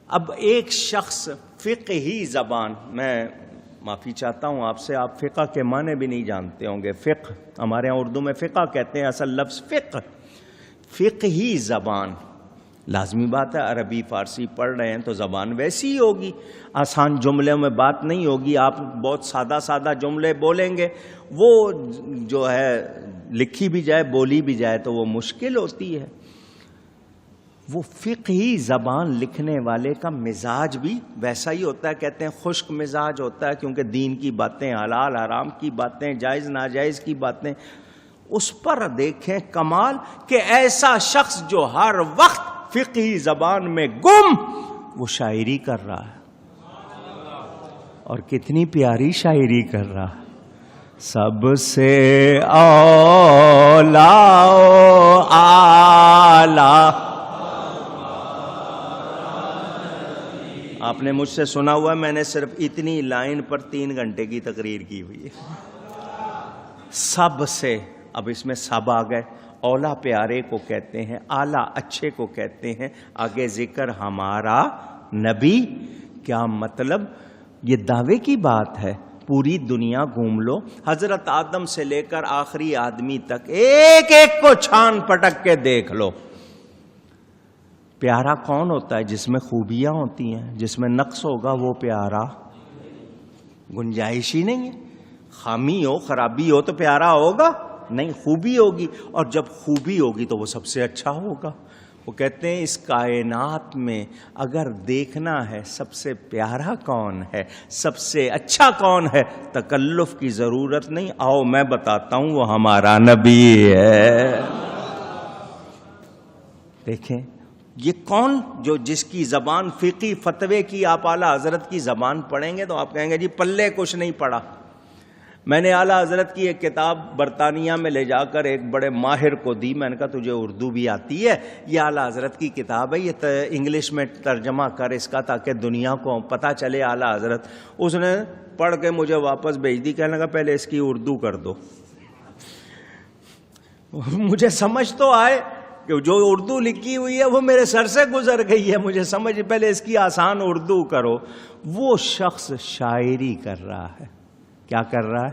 اب ایک شخص فقہی زبان، میں معافی چاہتا ہوں آپ سے، آپ فقہ کے معنی بھی نہیں جانتے ہوں گے. فقہ ہمارے ہاں اردو میں فقہ کہتے ہیں، اصل لفظ فقہ. فقہی زبان، لازمی بات ہے عربی فارسی پڑھ رہے ہیں تو زبان ویسی ہی ہوگی، آسان جملوں میں بات نہیں ہوگی. آپ بہت سادہ سادہ جملے بولیں گے، وہ جو ہے لکھی بھی جائے بولی بھی جائے تو وہ مشکل ہوتی ہے. وہ فقہی زبان لکھنے والے کا مزاج بھی ویسا ہی ہوتا ہے. کہتے ہیں خشک مزاج ہوتا ہے، کیونکہ دین کی باتیں، حلال حرام کی باتیں، جائز ناجائز کی باتیں. اس پر دیکھیں کمال کہ ایسا شخص جو ہر وقت فقہی زبان میں گم، وہ شاعری کر رہا ہے. اور کتنی پیاری شاعری کر رہا ہے. سب سے اولا اعلی. آپ نے مجھ سے سنا ہوا ہے، میں نے صرف اتنی لائن پر 3 گھنٹے کی تقریر کی ہوئی ہے. سب سے، اب اس میں سب آ گئے. اولا پیارے کو کہتے ہیں، اعلیٰ اچھے کو کہتے ہیں. آگے ذکر ہمارا نبی. کیا مطلب؟ یہ دعوے کی بات ہے. پوری دنیا گھوم لو، حضرت آدم سے لے کر آخری آدمی تک ایک ایک کو چھان پٹک کے دیکھ لو. پیارا کون ہوتا ہے؟ جس میں خوبیاں ہوتی ہیں. جس میں نقص ہوگا وہ پیارا گنجائش ہی نہیں ہے. خامی ہو، خرابی ہو تو پیارا ہوگا نہیں، خوبی ہوگی. اور جب خوبی ہوگی تو وہ سب سے اچھا ہوگا. وہ کہتے ہیں اس کائنات میں اگر دیکھنا ہے سب سے پیارا کون ہے، سب سے اچھا کون ہے، تکلف کی ضرورت نہیں. آؤ میں بتاتا ہوں، وہ ہمارا نبی ہے. دیکھیں یہ کون، جو جس کی زبان فقی فتوے کی، آپ اعلیٰ حضرت کی زبان پڑھیں گے تو آپ کہیں گے جی پلے کچھ نہیں پڑھا. میں نے اعلیٰ حضرت کی ایک کتاب برطانیہ میں لے جا کر ایک بڑے ماہر کو دی. میں نے کہا تجھے اردو بھی آتی ہے، یہ اعلیٰ حضرت کی کتاب ہے، یہ انگلش میں ترجمہ کر اس کا تاکہ دنیا کو پتہ چلے اعلیٰ حضرت. اس نے پڑھ کے مجھے واپس بھیج دی. کہنے لگا پہلے اس کی اردو کر دو. مجھے سمجھ تو آئے کہ جو اردو لکھی ہوئی ہے وہ میرے سر سے گزر گئی ہے، مجھے سمجھ، پہلے اس کی آسان اردو کرو. وہ شخص شاعری کر رہا ہے. کیا کر رہا ہے؟